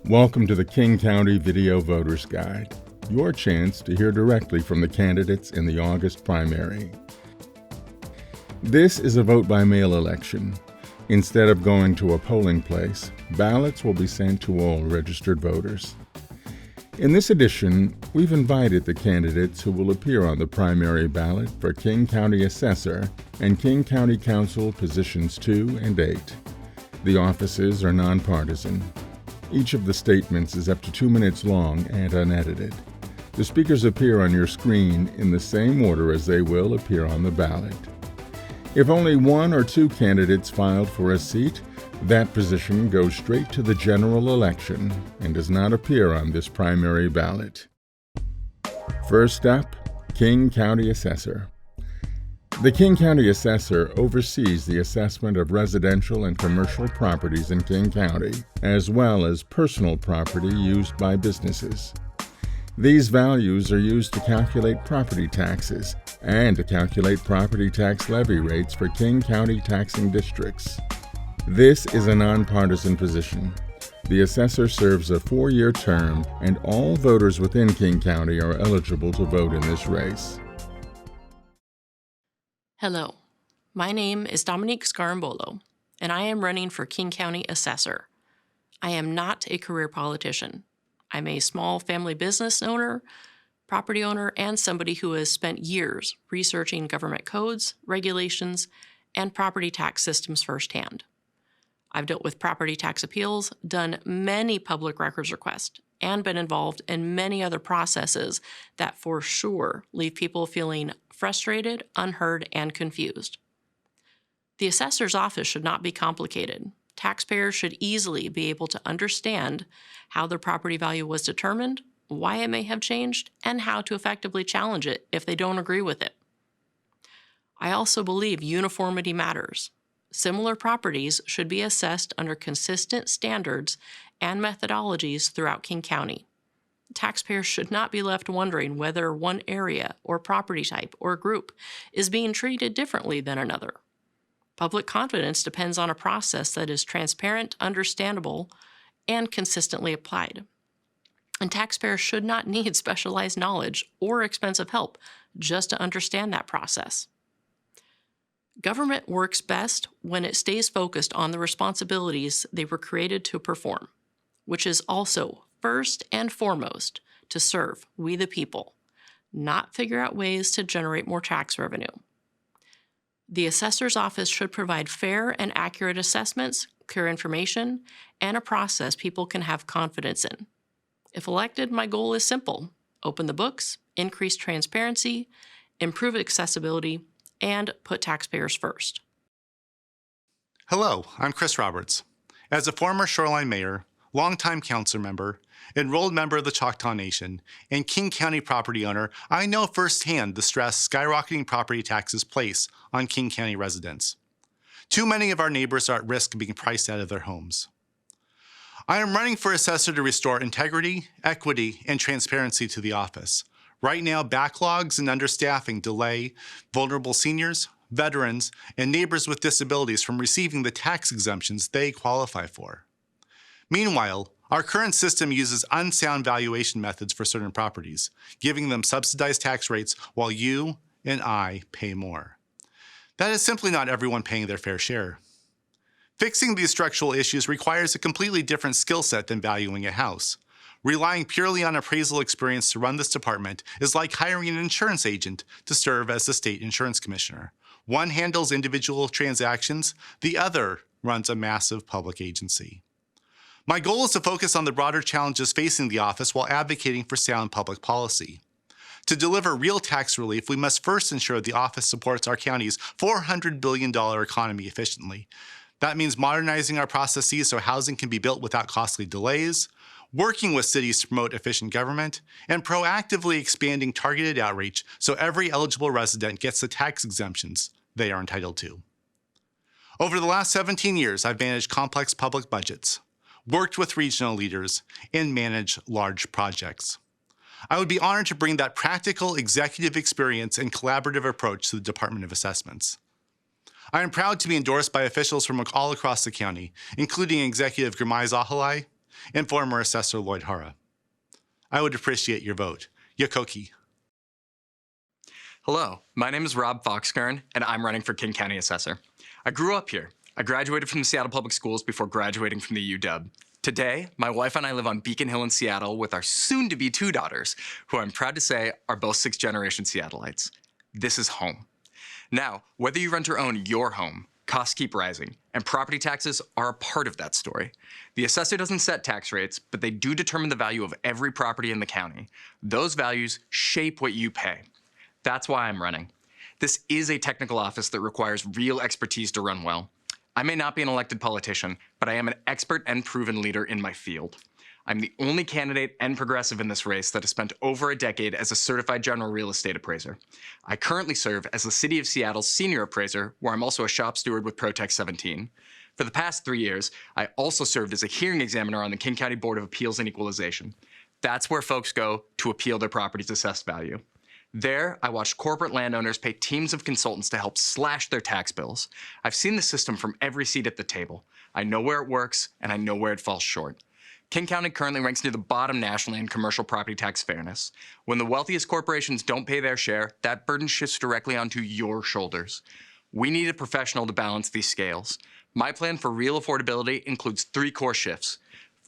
Welcome to the King County Video Voters Guide, your chance to hear directly from the candidates in the August primary. This is a vote-by-mail election. Instead of going to a polling place, ballots will be sent to all registered voters. In this edition, we've invited the candidates who will appear on the primary ballot for King County Assessor and King County Council positions 2 and 8. The offices are nonpartisan. Each of the statements is up to 2 minutes long and unedited. The speakers appear on your screen in the same order as they will appear on the ballot. If only 1 or 2 candidates filed for a seat, that position goes straight to the general election and does not appear on this primary ballot. First up, King County Assessor. The King County Assessor oversees the assessment of residential and commercial properties in King County, as well as personal property used by businesses. These values are used to calculate property taxes and to calculate property tax levy rates for King County taxing districts. This is a nonpartisan position. The assessor serves a 4-year term, and all voters within King County are eligible to vote in this race. Hello, my name is Dominique Scarambolo, and I am running for King County Assessor. I am not a career politician. I'm a small family business owner, property owner, and somebody who has spent years researching government codes, regulations, and property tax systems firsthand. I've dealt with property tax appeals, done many public records requests, and been involved in many other processes that for sure leave people feeling frustrated, unheard, and confused. The assessor's office should not be complicated. Taxpayers should easily be able to understand how their property value was determined, why it may have changed, and how to effectively challenge it if they don't agree with it. I also believe uniformity matters. Similar properties should be assessed under consistent standards and methodologies throughout King County. Taxpayers should not be left wondering whether one area or property type or group is being treated differently than another. Public confidence depends on a process that is transparent, understandable, and consistently applied. And taxpayers should not need specialized knowledge or expensive help just to understand that process. Government works best when it stays focused on the responsibilities they were created to perform, which is also first and foremost to serve we the people, not figure out ways to generate more tax revenue. The assessor's office should provide fair and accurate assessments, clear information, and a process people can have confidence in. If elected, my goal is simple: open the books, increase transparency, improve accessibility, and put taxpayers first. Hello, I'm Chris Roberts. As a former Shoreline mayor, longtime council member, enrolled member of the Choctaw Nation, and King County property owner, I know firsthand the stress skyrocketing property taxes place on King County residents. Too many of our neighbors are at risk of being priced out of their homes. I am running for assessor to restore integrity, equity, and transparency to the office. Right now, backlogs and understaffing delay vulnerable seniors, veterans, and neighbors with disabilities from receiving the tax exemptions they qualify for. Meanwhile, our current system uses unsound valuation methods for certain properties, giving them subsidized tax rates while you and I pay more. That is simply not everyone paying their fair share. Fixing these structural issues requires a completely different skill set than valuing a house. Relying purely on appraisal experience to run this department is like hiring an insurance agent to serve as the state insurance commissioner. One handles individual transactions, the other runs a massive public agency. My goal is to focus on the broader challenges facing the office while advocating for sound public policy. To deliver real tax relief, we must first ensure the office supports our county's $400 billion economy efficiently. That means modernizing our processes so housing can be built without costly delays, working with cities to promote efficient government, and proactively expanding targeted outreach so every eligible resident gets the tax exemptions they are entitled to. Over the last 17 years, I've managed complex public budgets, worked with regional leaders, and managed large projects. I would be honored to bring that practical executive experience and collaborative approach to the Department of Assessments. I am proud to be endorsed by officials from all across the county, including Executive Grimai Zahalai, and former Assessor Lloyd Hara. I would appreciate your vote. Yakoki. Hello, my name is Rob Foxkern, and I'm running for King County Assessor. I grew up here. I graduated from the Seattle Public Schools before graduating from the UW. Today, my wife and I live on Beacon Hill in Seattle with our soon-to-be 2 daughters, who I'm proud to say are both 6th-generation Seattleites. This is home. Now, whether you rent or own your home, costs keep rising, and property taxes are a part of that story. The assessor doesn't set tax rates, but they do determine the value of every property in the county. Those values shape what you pay. That's why I'm running. This is a technical office that requires real expertise to run well. I may not be an elected politician, but I am an expert and proven leader in my field. I'm the only candidate and progressive in this race that has spent over a decade as a certified general real estate appraiser. I currently serve as the City of Seattle's senior appraiser, where I'm also a shop steward with Protect 17. For the past 3 years, I also served as a hearing examiner on the King County Board of Appeals and Equalization. That's where folks go to appeal their property's assessed value. There, I watched corporate landowners pay teams of consultants to help slash their tax bills. I've seen the system from every seat at the table. I know where it works, and I know where it falls short. King County currently ranks near the bottom nationally in commercial property tax fairness. When the wealthiest corporations don't pay their share, that burden shifts directly onto your shoulders. We need a professional to balance these scales. My plan for real affordability includes 3 core shifts.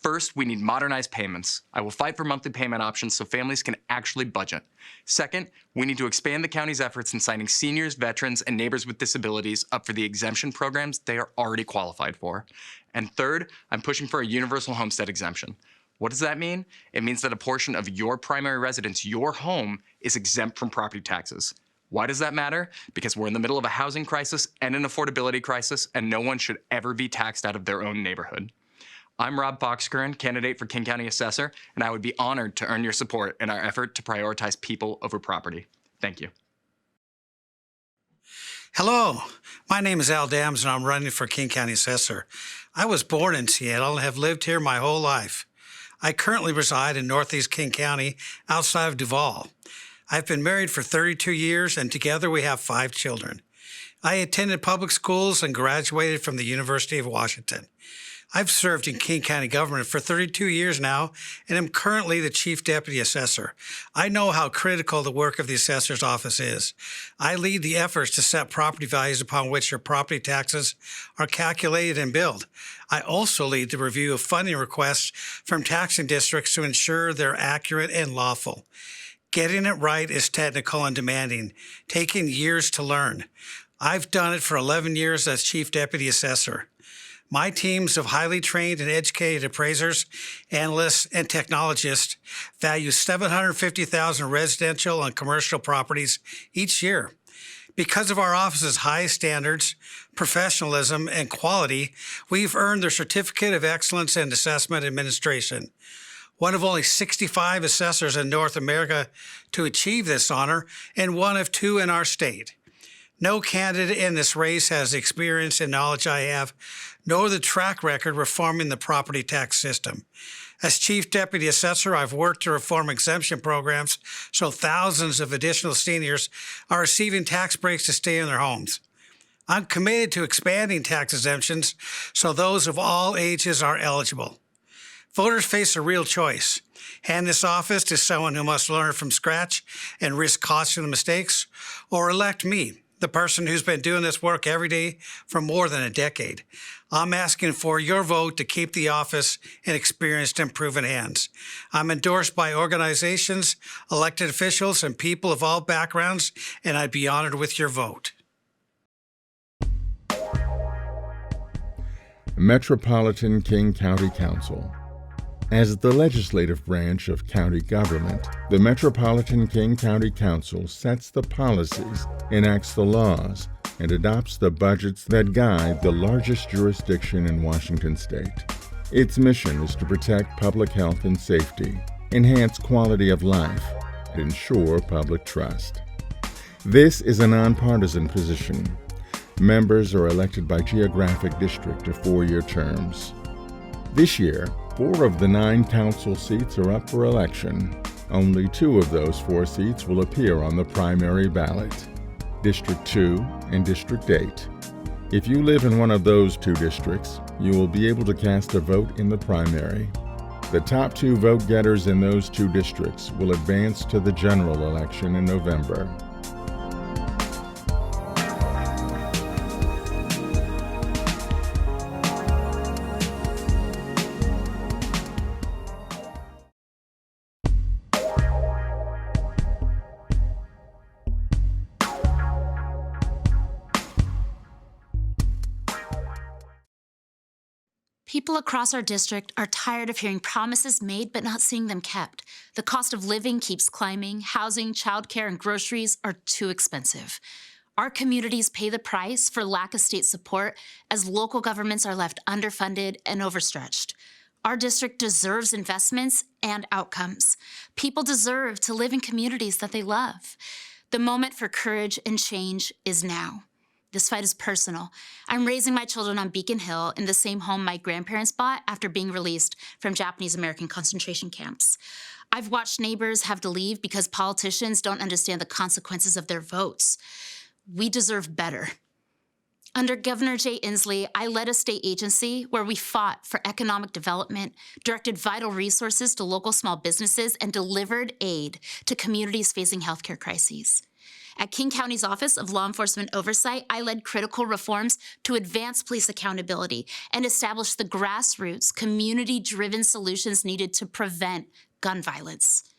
First, we need modernized payments. I will fight for monthly payment options so families can actually budget. Second, we need to expand the county's efforts in signing seniors, veterans, and neighbors with disabilities up for the exemption programs they are already qualified for. And third, I'm pushing for a universal homestead exemption. What does that mean? It means that a portion of your primary residence, your home, is exempt from property taxes. Why does that matter? Because we're in the middle of a housing crisis and an affordability crisis, and no one should ever be taxed out of their own neighborhood. I'm Rob Foxkern, candidate for King County Assessor, and I would be honored to earn your support in our effort to prioritize people over property. Thank you. Hello, my name is Al Dams and I'm running for King County Assessor. I was born in Seattle and have lived here my whole life. I currently reside in Northeast King County outside of Duval. I've been married for 32 years and together we have 5 children. I attended public schools and graduated from the University of Washington. I've served in King County government for 32 years now and am currently the Chief Deputy Assessor. I know how critical the work of the Assessor's Office is. I lead the efforts to set property values upon which your property taxes are calculated and billed. I also lead the review of funding requests from taxing districts to ensure they're accurate and lawful. Getting it right is technical and demanding, taking years to learn. I've done it for 11 years as Chief Deputy Assessor. My teams of highly trained and educated appraisers, analysts, and technologists value 750,000 residential and commercial properties each year. Because of our office's high standards, professionalism, and quality, we've earned the Certificate of Excellence in Assessment Administration. One of only 65 assessors in North America to achieve this honor, and one of 2 in our state. No candidate in this race has the experience and knowledge I have, nor the track record reforming the property tax system. As Chief Deputy Assessor, I've worked to reform exemption programs so thousands of additional seniors are receiving tax breaks to stay in their homes. I'm committed to expanding tax exemptions so those of all ages are eligible. Voters face a real choice: hand this office to someone who must learn from scratch and risk costly mistakes, or elect me, the person who's been doing this work every day for more than a decade. I'm asking for your vote to keep the office in experienced and proven hands. I'm endorsed by organizations, elected officials, and people of all backgrounds, and I'd be honored with your vote. Metropolitan King County Council. As the legislative branch of county government, the Metropolitan King County Council sets the policies, enacts the laws, and adopts the budgets that guide the largest jurisdiction in Washington state. Its mission is to protect public health and safety, enhance quality of life, and ensure public trust. This is a nonpartisan position. Members are elected by geographic district to 4-year terms. This year, 4 of the 9 council seats are up for election. Only 2 of those 4 seats will appear on the primary ballot: District 2 and District 8. If you live in one of those 2 districts, you will be able to cast a vote in the primary. The top 2 vote getters in those 2 districts will advance to the general election in November. People across our district are tired of hearing promises made but not seeing them kept. The cost of living keeps climbing. Housing, childcare, and groceries are too expensive. Our communities pay the price for lack of state support as local governments are left underfunded and overstretched. Our district deserves investments and outcomes. People deserve to live in communities that they love. The moment for courage and change is now. This fight is personal. I'm raising my children on Beacon Hill in the same home my grandparents bought after being released from Japanese American concentration camps. I've watched neighbors have to leave because politicians don't understand the consequences of their votes. We deserve better. Under Governor Jay Inslee, I led a state agency where we fought for economic development, directed vital resources to local small businesses, and delivered aid to communities facing healthcare crises. At King County's Office of Law Enforcement Oversight, I led critical reforms to advance police accountability and establish the grassroots, community-driven solutions needed to prevent gun violence.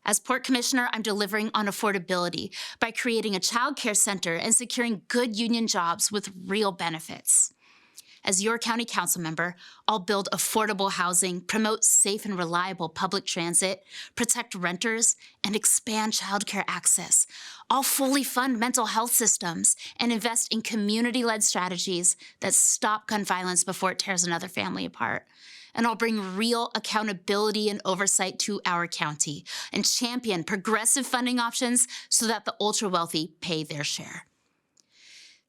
As Port Commissioner, I'm delivering on affordability by creating a child care center and securing good union jobs with real benefits. As your county council member, I'll build affordable housing, promote safe and reliable public transit, protect renters, and expand childcare access. I'll fully fund mental health systems and invest in community-led strategies that stop gun violence before it tears another family apart. And I'll bring real accountability and oversight to our county and champion progressive funding options so that the ultra-wealthy pay their share.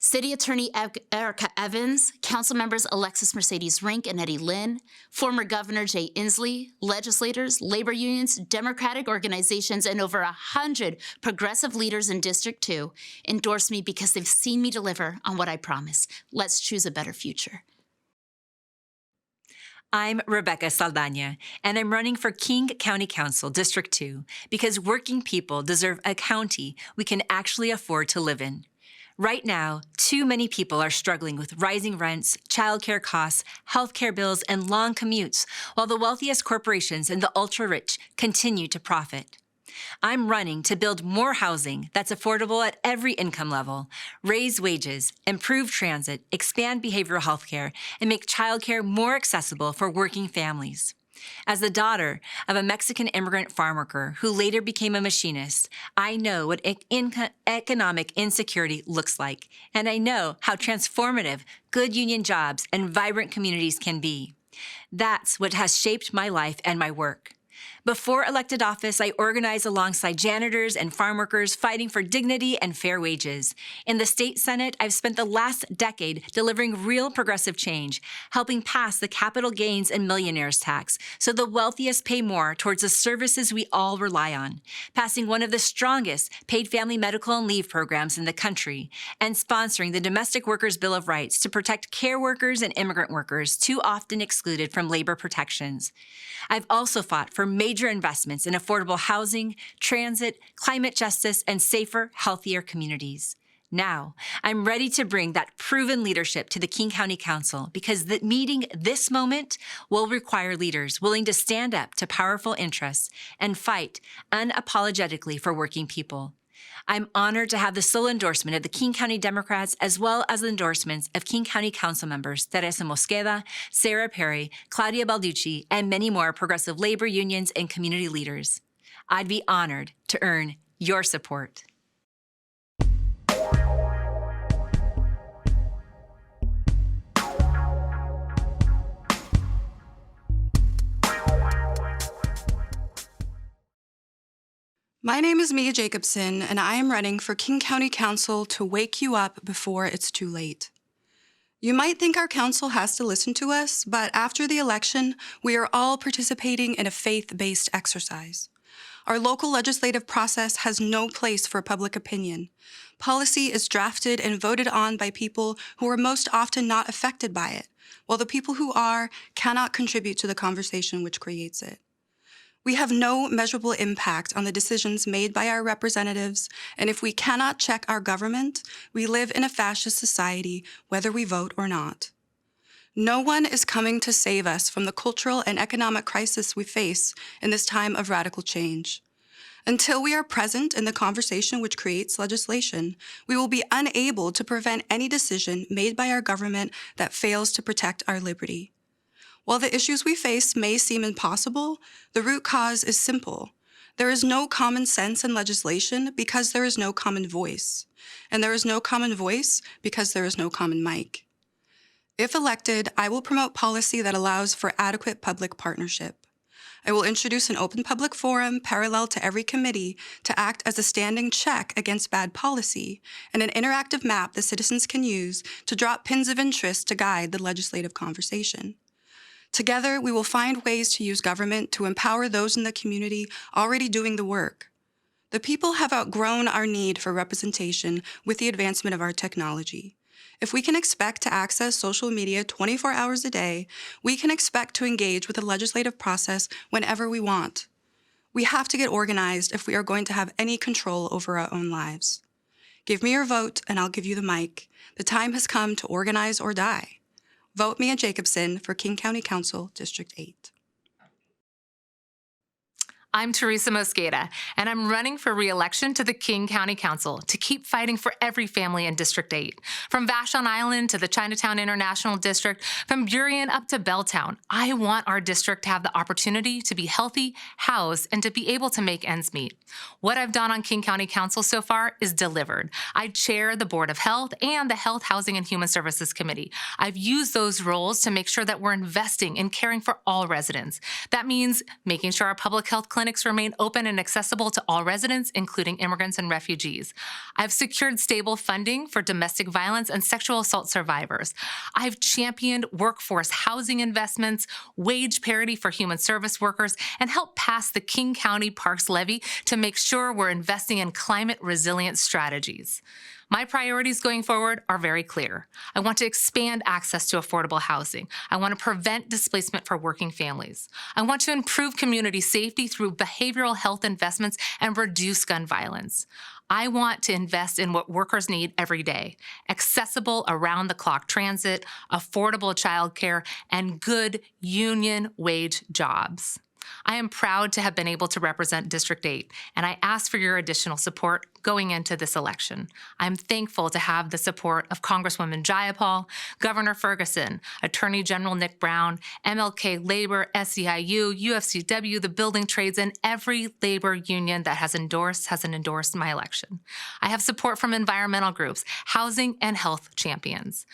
City Attorney Erica Evans, Council Members Alexis Mercedes Rink and Eddie Lynn, former Governor Jay Inslee, legislators, labor unions, Democratic organizations, and over 100 progressive leaders in District 2 endorse me because they've seen me deliver on what I promised. Let's choose a better future. I'm Rebecca Saldana, and I'm running for King County Council, District 2, because working people deserve a county we can actually afford to live in. Right now, too many people are struggling with rising rents, childcare costs, healthcare bills, and long commutes, while the wealthiest corporations and the ultra-rich continue to profit. I'm running to build more housing that's affordable at every income level, raise wages, improve transit, expand behavioral health care, and make childcare more accessible for working families. As the daughter of a Mexican immigrant farm worker who later became a machinist, I know what economic insecurity looks like, and I know how transformative good union jobs and vibrant communities can be. That's what has shaped my life and my work. Before elected office, I organized alongside janitors and farm workers fighting for dignity and fair wages. In the state Senate, I've spent the last decade delivering real progressive change, helping pass the capital gains and millionaires tax so the wealthiest pay more towards the services we all rely on, passing one of the strongest paid family medical and leave programs in the country, and sponsoring the Domestic Workers Bill of Rights to protect care workers and immigrant workers too often excluded from labor protections. I've also fought for major investments in affordable housing, transit, climate justice, and safer, healthier communities. Now, I'm ready to bring that proven leadership to the King County Council because meeting this moment will require leaders willing to stand up to powerful interests and fight unapologetically for working people. I'm honored to have the sole endorsement of the King County Democrats as well as the endorsements of King County Council members Teresa Mosqueda, Sarah Perry, Claudia Balducci, and many more progressive labor unions and community leaders. I'd be honored to earn your support. My name is Mia Jacobson, and I am running for King County Council to wake you up before it's too late. You might think our council has to listen to us, but after the election, we are all participating in a faith-based exercise. Our local legislative process has no place for public opinion. Policy is drafted and voted on by people who are most often not affected by it, while the people who are cannot contribute to the conversation which creates it. We have no measurable impact on the decisions made by our representatives, and if we cannot check our government, we live in a fascist society, whether we vote or not. No one is coming to save us from the cultural and economic crisis we face in this time of radical change. Until we are present in the conversation which creates legislation, we will be unable to prevent any decision made by our government that fails to protect our liberty. While the issues we face may seem impossible, the root cause is simple. There is no common sense in legislation because there is no common voice. And there is no common voice because there is no common mic. If elected, I will promote policy that allows for adequate public partnership. I will introduce an open public forum parallel to every committee to act as a standing check against bad policy, and an interactive map the citizens can use to drop pins of interest to guide the legislative conversation. Together, we will find ways to use government to empower those in the community already doing the work. The people have outgrown our need for representation with the advancement of our technology. If we can expect to access social media 24 hours a day, we can expect to engage with the legislative process whenever we want. We have to get organized if we are going to have any control over our own lives. Give me your vote and I'll give you the mic. The time has come to organize or die. Vote Mia Jacobson for King County Council, District 8. I'm Teresa Mosqueda, and I'm running for re-election to the King County Council to keep fighting for every family in District 8. From Vashon Island to the Chinatown International District, from Burien up to Belltown, I want our district to have the opportunity to be healthy, housed, and to be able to make ends meet. What I've done on King County Council so far is delivered. I chair the Board of Health and the Health, Housing, and Human Services Committee. I've used those roles to make sure that we're investing in caring for all residents. That means making sure our public health clinics remain open and accessible to all residents, including immigrants and refugees. I've secured stable funding for domestic violence and sexual assault survivors. I've championed workforce housing investments, wage parity for human service workers, and helped pass the King County Parks Levy to make sure we're investing in climate resilient strategies. My priorities going forward are very clear. I want to expand access to affordable housing. I want to prevent displacement for working families. I want to improve community safety through behavioral health investments and reduce gun violence. I want to invest in what workers need every day: accessible around-the-clock transit, affordable childcare, and good union wage jobs. I am proud to have been able to represent District 8, and I ask for your additional support going into this election. I'm thankful to have the support of Congresswoman Jayapal, Governor Ferguson, Attorney General Nick Brown, MLK Labor, SEIU, UFCW, the building trades, and every labor union that has endorsed my election. I have support from environmental groups, housing, and health champions.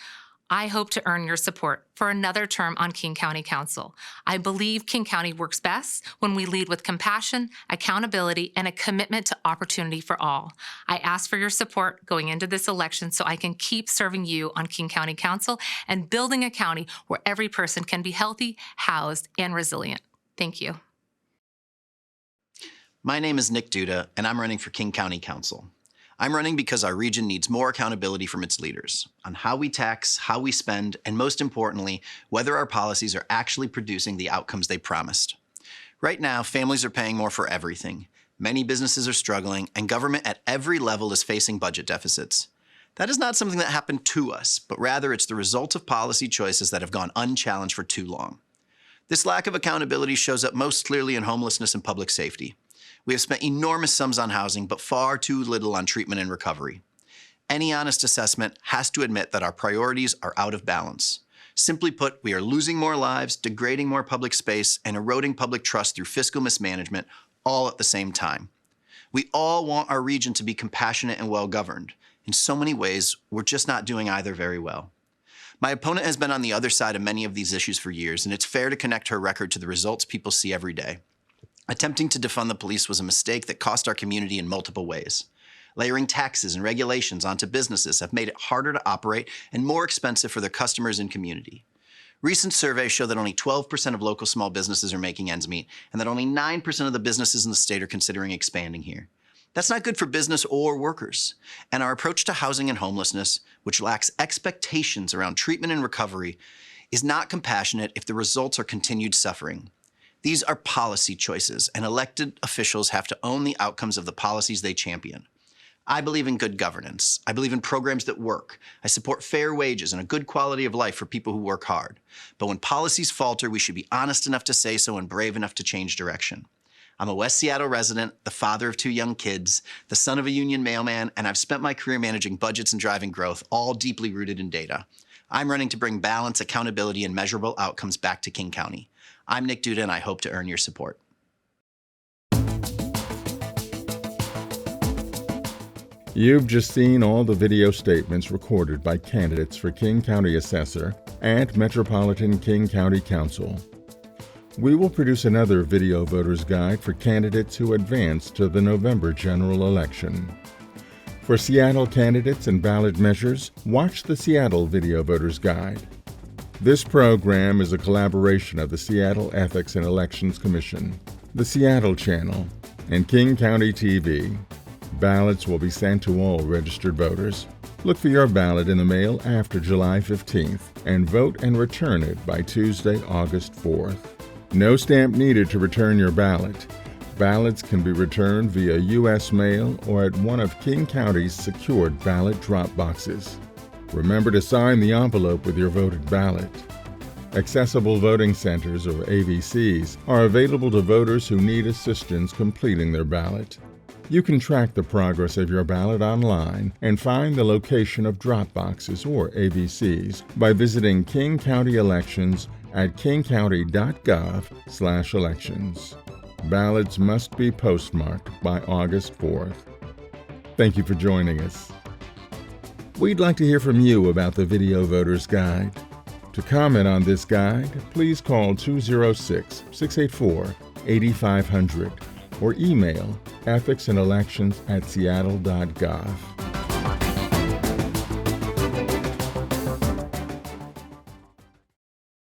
I hope to earn your support for another term on King County Council. I believe King County works best when we lead with compassion, accountability, and a commitment to opportunity for all. I ask for your support going into this election so I can keep serving you on King County Council and building a county where every person can be healthy, housed, and resilient. Thank you. My name is Nick Duda, and I'm running for King County Council. I'm running because our region needs more accountability from its leaders on how we tax, how we spend, and most importantly, whether our policies are actually producing the outcomes they promised. Right now, families are paying more for everything. Many businesses are struggling, and government at every level is facing budget deficits. That is not something that happened to us, but rather it's the result of policy choices that have gone unchallenged for too long. This lack of accountability shows up most clearly in homelessness and public safety. We have spent enormous sums on housing, but far too little on treatment and recovery. Any honest assessment has to admit that our priorities are out of balance. Simply put, we are losing more lives, degrading more public space, and eroding public trust through fiscal mismanagement, all at the same time. We all want our region to be compassionate and well-governed. In so many ways, we're just not doing either very well. My opponent has been on the other side of many of these issues for years, and it's fair to connect her record to the results people see every day. Attempting to defund the police was a mistake that cost our community in multiple ways. Layering taxes and regulations onto businesses have made it harder to operate and more expensive for their customers and community. Recent surveys show that only 12% of local small businesses are making ends meet, and that only 9% of the businesses in the state are considering expanding here. That's not good for business or workers. And our approach to housing and homelessness, which lacks expectations around treatment and recovery, is not compassionate if the results are continued suffering. These are policy choices, and elected officials have to own the outcomes of the policies they champion. I believe in good governance. I believe in programs that work. I support fair wages and a good quality of life for people who work hard. But when policies falter, we should be honest enough to say so and brave enough to change direction. I'm a West Seattle resident, the father of 2 young kids, the son of a union mailman, and I've spent my career managing budgets and driving growth, all deeply rooted in data. I'm running to bring balance, accountability, and measurable outcomes back to King County. I'm Nick Duda, and I hope to earn your support. You've just seen all the video statements recorded by candidates for King County Assessor and Metropolitan King County Council. We will produce another video voter's guide for candidates who advance to the November general election. For Seattle candidates and ballot measures, watch the Seattle Video Voter's Guide. This program is a collaboration of the Seattle Ethics and Elections Commission, the Seattle Channel, and King County TV. Ballots will be sent to all registered voters. Look for your ballot in the mail after July 15th and vote and return it by Tuesday, August 4th. No stamp needed to return your ballot. Ballots can be returned via U.S. mail or at one of King County's secured ballot drop boxes. Remember to sign the envelope with your voted ballot. Accessible voting centers, or AVCs, are available to voters who need assistance completing their ballot. You can track the progress of your ballot online and find the location of drop boxes, or AVCs, by visiting King County Elections at kingcounty.gov/elections. Ballots must be postmarked by August 4th. Thank you for joining us. We'd like to hear from you about the Video Voter's Guide. To comment on this guide, please call 206-684-8500 or email ethicsandelections@seattle.gov.